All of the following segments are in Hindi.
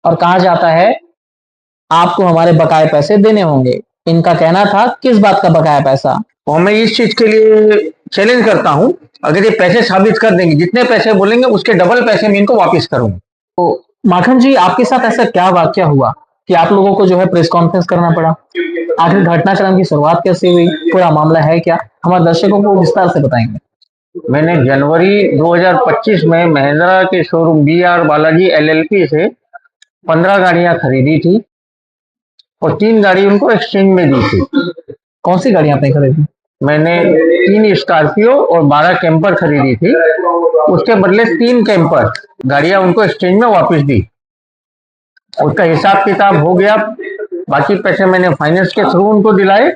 और कहा जाता है आपको हमारे बकाए पैसे देने होंगे। इनका कहना था किस बात का बकाया पैसा? और मैं इस चीज के लिए चैलेंज करता हूं, अगर ये पैसे साबित कर देंगे, जितने पैसे बोलेंगे उसके डबल पैसे मैं इनको वापस करूंगा। तो माखन जी, आपके साथ ऐसा क्या वाकया हुआ कि आप लोगों को जो है प्रेस कॉन्फ्रेंस करना पड़ा? आखिर घटनाक्रम की शुरुआत कैसे हुई? पूरा मामला है क्या? हमारे दर्शकों को विस्तार से बताएंगे। मैंने जनवरी 2025 में महिंद्रा के शोरूम BR बालाजी LLP से 15 गाड़ियां खरीदी थी और 3 गाड़ी उनको एक्सचेंज में दी थी। कौन सी गाड़ियां आपने खरीदी? मैंने 3 स्कॉर्पियो और 12 कैंपर खरीदी थी। उसके बदले 3 कैंपर गाड़ियां उनको एक्सचेंज में वापस दी। उसका हिसाब किताब हो गया, बाकी पैसे मैंने फाइनेंस के थ्रू उनको दिलाए।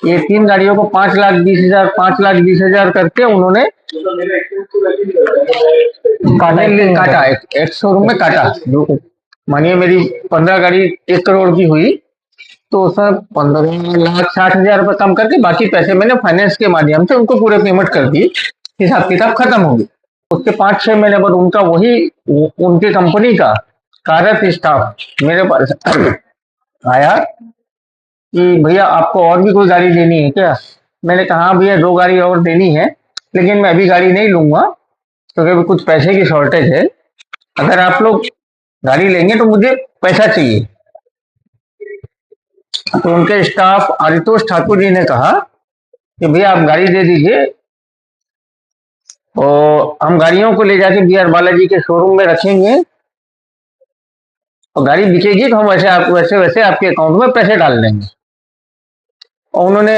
ये 3 गाड़ियों को 5,20,000 5,20,000 करके उन्होंने काटा, एक शोरूम में काटा। जो मानिए मेरी 15 गाड़ी 1 करोड़ की हुई, तो उसमें 15,60,000 रुपये कम करके बाकी पैसे मैंने फाइनेंस के माध्यम से उनको पूरे पेमेंट कर दी। हिसाब किताब खत्म हो गई। उसके 5-6 महीने बाद उनका उनकी कंपनी का कार्यरत स्टाफ मेरे पास आया कि भैया आपको और भी कोई गाड़ी देनी है क्या? मैंने कहा हाँ भैया 2 गाड़ी और देनी है, लेकिन मैं अभी गाड़ी नहीं लूंगा क्योंकि अभी कुछ पैसे की शॉर्टेज है। अगर आप लोग गाड़ी लेंगे तो मुझे पैसा चाहिए। तो उनके स्टाफ आशुतोष ठाकुर जी ने कहा कि भैया आप गाड़ी दे दीजिए और हम गाड़ियों को ले जाके BR बालाजी के शोरूम में रखेंगे और गाड़ी बिकेगी तो हम वैसे आपके अकाउंट में पैसे डाल देंगे। और उन्होंने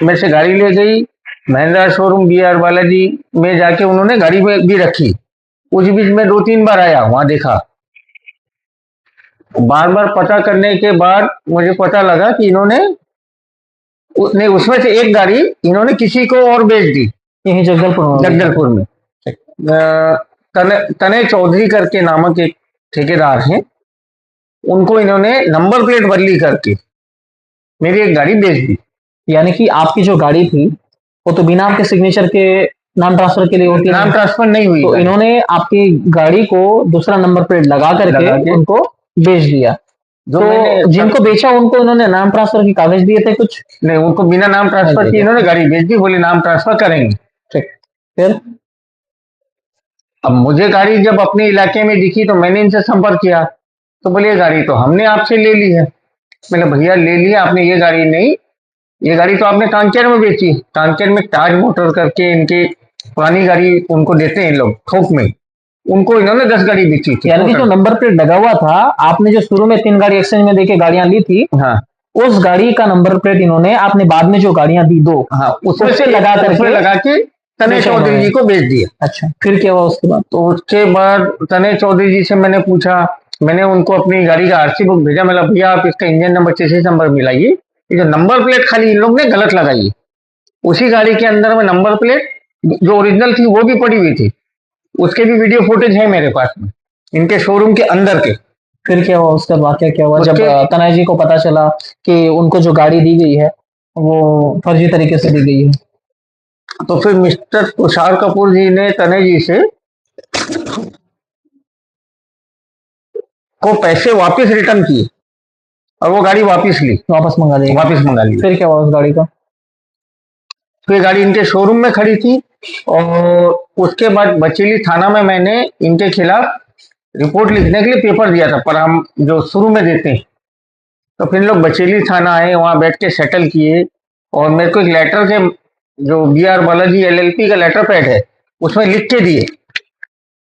मेरे से गाड़ी ले गई, महिंद्रा शोरूम BR बालाजी में जाके उन्होंने गाड़ी में भी रखी। उस बीच में 2-3 बार आया, वहां देखा, बार बार पता करने के बाद मुझे पता लगा कि इन्होंने उसमें से एक गाड़ी इन्होंने किसी को और बेच दी। यही जगदलपुर में तने चौधरी करके नामक एक ठेकेदार हैं, उनको इन्होंने नंबर प्लेट बदली करके मेरी एक गाड़ी बेच दी। यानी कि आपकी जो गाड़ी थी वो तो बिना आपके सिग्नेचर के नाम ट्रांसफर के लिए होती है। नाम ट्रांसफर नहीं हुई, तो इन्होंने आपकी गाड़ी को दूसरा नंबर प्लेट लगा करके उनको बेच दिया। जो तो जिनको बेचा उनको इन्होंने नाम ट्रांसफर के कागज दिए थे कुछ? नहीं, उनको बिना नाम ट्रांसफर किए इन्होंने गाड़ी बेच दी, बोले नाम ट्रांसफर करेंगे। ठीक, फिर अब मुझे गाड़ी जब अपने इलाके में दिखी तो मैंने इनसे संपर्क किया, तो बोले ये गाड़ी तो हमने आपसे ले ली है। मैंने भैया ले लिया आपने, ये गाड़ी नहीं, ये गाड़ी तो आपने कांकेर में बेची। कांकेर में ताज मोटर करके इनकी पुरानी गाड़ी उनको देते हैं लोग थोक में, उनको इन्होंने 10 गाड़ी बेची थी। यानी कि जो नंबर प्लेट लगा हुआ था, आपने जो शुरू में 3 गाड़ी एक्सचेंज में देके गाड़ियां ली थी, हाँ, उस गाड़ी का नंबर प्लेट इन्होंने आपने बाद में जो गाड़ियां दी 2, हाँ, उसमें से लगा के तने चौधरी जी को बेच दिया। अच्छा, फिर क्या हुआ उसके बाद? तो उसके बाद तने चौधरी जी से मैंने पूछा, मैंने उनको अपनी गाड़ी का RC बुक भेजा। मतलब भैया आप इसका इंजन नंबर चेसिस नंबर मिलाइए, ये जो नंबर प्लेट खाली इन लोग ने गलत लगाई है। उसी गाड़ी के अंदर में नंबर प्लेट जो ओरिजिनल थी वो भी पड़ी हुई थी, उसके भी वीडियो फुटेज है मेरे पास में, इनके शोरूम के अंदर के। फिर क्या हुआ उसका वाकया क्या हुआ जब तनय जी को पता चला कि उनको जो गाड़ी दी गई है वो फर्जी तरीके से दी गई है? तो फिर मिस्टर तुषार कपूर जी ने तनय जी से को पैसे वापस रिटर्न किए और वो गाड़ी वापस मंगा ली। फिर क्या हुआ उस गाड़ी का? फिर गाड़ी इनके शोरूम में खड़ी थी और उसके बाद बचेली थाना में मैंने इनके खिलाफ रिपोर्ट लिखने के लिए पेपर दिया था, पर हम जो शुरू में देते हैं। तो फिर लोग बचेली थाना आए, वहां बैठ के सेटल किए और मेरे को एक लेटर के जो BR बालाजी LLP का लेटर पैड है उसमें लिख के दिए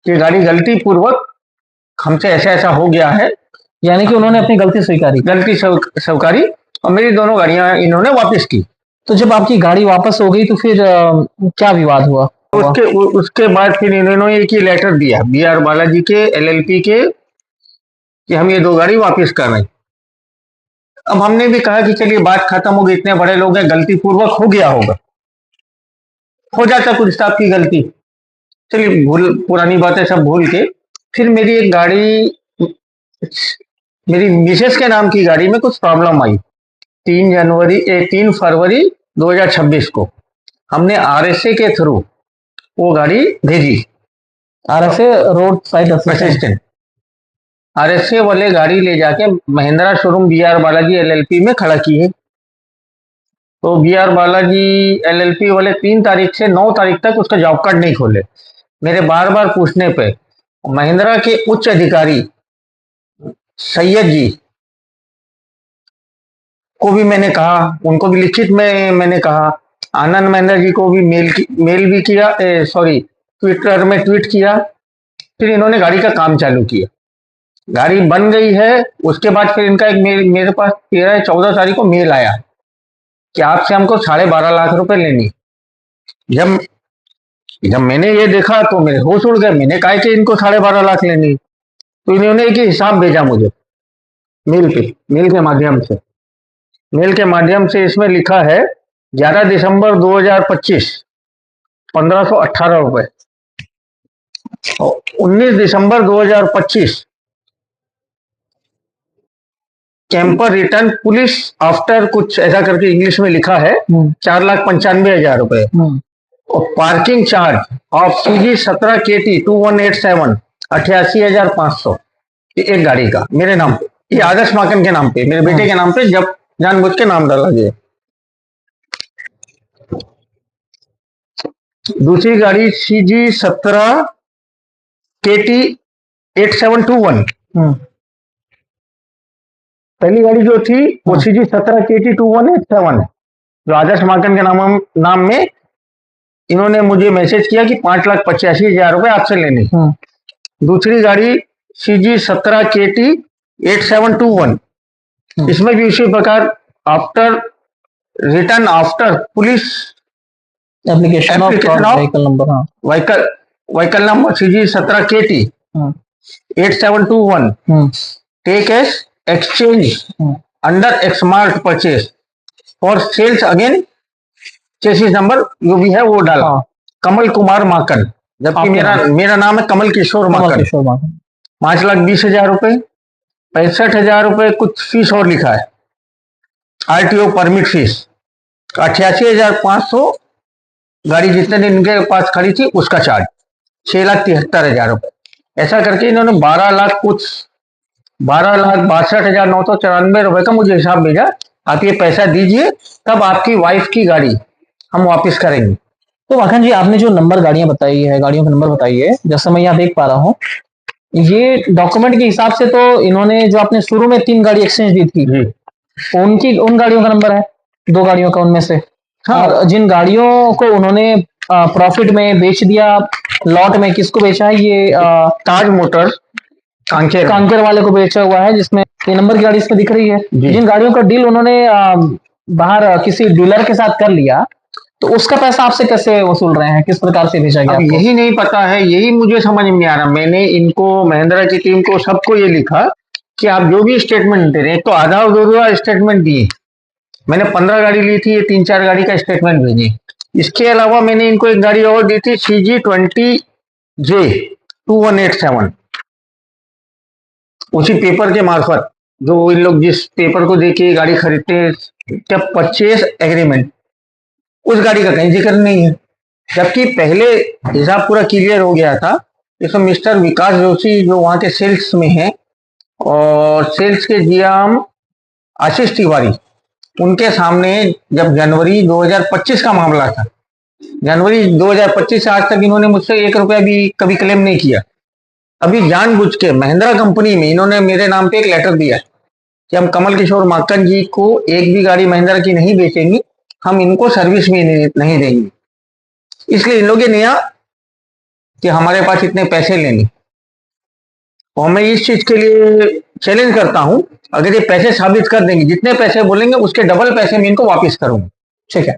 कि गाड़ी गलती पूर्वक हमसे ऐसा ऐसा हो गया है। यानी कि उन्होंने अपनी गलती स्वीकारी और मेरी दोनों गाड़ियां इन्होंने वापस की। तो जब आपकी गाड़ी वापस हो गई तो फिर क्या विवाद हुआ? उसके बाद फिर इन्होंने एक ही लेटर दिया BR बालाजी के LLP के कि हम ये 2 गाड़ी वापस कर रहे हैं। अब हमने भी कहा कि चलिए बात खत्म हो गई, इतने बड़े लोग हैं, गलती पूर्वक हो गया होगा, हो जाता कुछ स्टाफ की गलती, चलिए पुरानी बातें सब भूल के फिर मेरी एक गाड़ी, मेरी मिसेस के नाम की गाड़ी में कुछ प्रॉब्लम आई। 3 फरवरी 2026 को हमने RSA के थ्रू वो गाड़ी भेजी। RSA road side assistant. RSA वाले गाड़ी ले जाके Mahindra showroom BR Balaji LLP में खड़ा की है। तो BR बालाजी LLP वाले 3 तारीख से 9 तारीख तक उसका जॉब कार्ड नहीं खोले। मेरे बार बार पूछने पे महिंद्रा के उच्च अधिकारी सैयद जी को भी मैंने कहा, उनको भी लिखित में मैंने कहा, आनंद महिंद्रा जी को भी मेल भी किया, सॉरी ट्विटर में ट्वीट किया। फिर इन्होंने गाड़ी का काम चालू किया, गाड़ी बन गई है। उसके बाद फिर इनका एक मेरे पास 13-14 तारीख को मेल आया कि आपसे हमको 12.5 लाख रुपए लेनी। जब जब मैंने ये देखा तो मेरे होश उड़ गए। मैंने कहा कि इनको 12.5 लाख लेनी, तो इन्होंने एक हिसाब भेजा मुझे मेल के माध्यम से। मेल के माध्यम से इसमें लिखा है 11 दिसंबर 2025 1518 रुपए, 19 दिसंबर 2025 कैंपर रिटर्न पुलिस आफ्टर, कुछ ऐसा करके इंग्लिश में लिखा है, 4,95,000 रुपए। और parking charge of CG 17 KT 2187 88,500 एक गाड़ी का मेरे नाम पे, ये आदर्श माकन के नाम पे, मेरे बेटे के नाम पे जब जानबूझ के नाम डाला गया। दूसरी गाड़ी CG 17 KT 8721, पहली गाड़ी जो थी वो CG 17 KT 2187 है, जो आदर्श माकन के नाम में इन्होंने मुझे मैसेज किया कि 5,85,000 रुपए आपसे लेने। दूसरी गाड़ी CG 17 KT 8721, इसमें भी उसी प्रकार after return after police application of vehicle number, vehicle number CG 17 KT 8721 take as exchange under exmart purchase for sales again, chassis number जो भी है वो डाला, कमल कुमार माकन, जबकि मेरा नाम है कमल किशोर माकन। 5,20,000 रुपए, 65,000 रुपए कुछ फीस और लिखा है, RTO परमिट फीस, 88,500 गाड़ी जितने दिन इनके पास खड़ी थी उसका चार्ज, 6,73,000 रुपए। ऐसा करके इन्होंने 12,62,994 रुपए का मुझे हिसाब भेजा, आप ये पैसा दीजिए तब आपकी वाइफ की गाड़ी हम वापस करेंगे। तो माखन जी, आपने जो नंबर गाड़ियां बताई है, गाड़ियों का नंबर बताई है, जैसे मैं यहाँ देख पा रहा हूँ, ये डॉक्यूमेंट के हिसाब से तो इन्होंने जो आपने शुरू में 3 गाड़ी एक्सचेंज दी थी उन गाड़ियों का नंबर है, 2 गाड़ियों का उनमें से। हाँ। और जिन गाड़ियों को उन्होंने प्रॉफिट में बेच दिया, लॉट में किसको बेचा है? ये ताज मोटर्स कांकेर वाले को बेचा हुआ है, जिसमें ये नंबर की गाड़ी इसमें दिख रही है। जिन गाड़ियों का डील उन्होंने बाहर किसी डीलर के साथ कर लिया, तो उसका पैसा आपसे कैसे वसूल रहे हैं, किस प्रकार से भेजा गया? अब यही नहीं पता है, यही मुझे समझ में नहीं आ रहा। मैंने इनको, महिंद्रा की टीम को, सबको ये लिखा कि आप जो भी स्टेटमेंट दे रहे हैं, तो आधा अधूरा स्टेटमेंट दिए। मैंने 15 गाड़ी ली थी, ये 3-4 गाड़ी का स्टेटमेंट भेजे। इसके अलावा मैंने इनको एक गाड़ी और दी थी CG 20J 2187, उसी पेपर के मार्फत, जो इन लोग जिस पेपर को देके गाड़ी खरीदते हैं, क्या परचेस एग्रीमेंट, उस गाड़ी का कहीं जिक्र नहीं है। जबकि पहले हिसाब पूरा क्लियर हो गया था। इसमें मिस्टर विकास जोशी जो वहां के सेल्स में है, और सेल्स के GM आशीष तिवारी, उनके सामने जब जनवरी 2025 का मामला था, जनवरी 2025 से आज तक इन्होंने मुझसे 1 रुपया भी कभी क्लेम नहीं किया। अभी जानबूझ के महिंद्रा कंपनी में इन्होंने मेरे नाम पे एक लेटर दिया कि हम कमल किशोर माकन जी को एक भी गाड़ी महिंद्रा की नहीं बेचेंगे, हम इनको सर्विस भी नहीं देंगे। इसलिए इन लोग ने लिया कि हमारे पास इतने पैसे लेने। और मैं इस चीज के लिए चैलेंज करता हूं, अगर ये पैसे साबित कर देंगे, जितने पैसे बोलेंगे उसके डबल पैसे मैं इनको वापस करूंगा। ठीक है।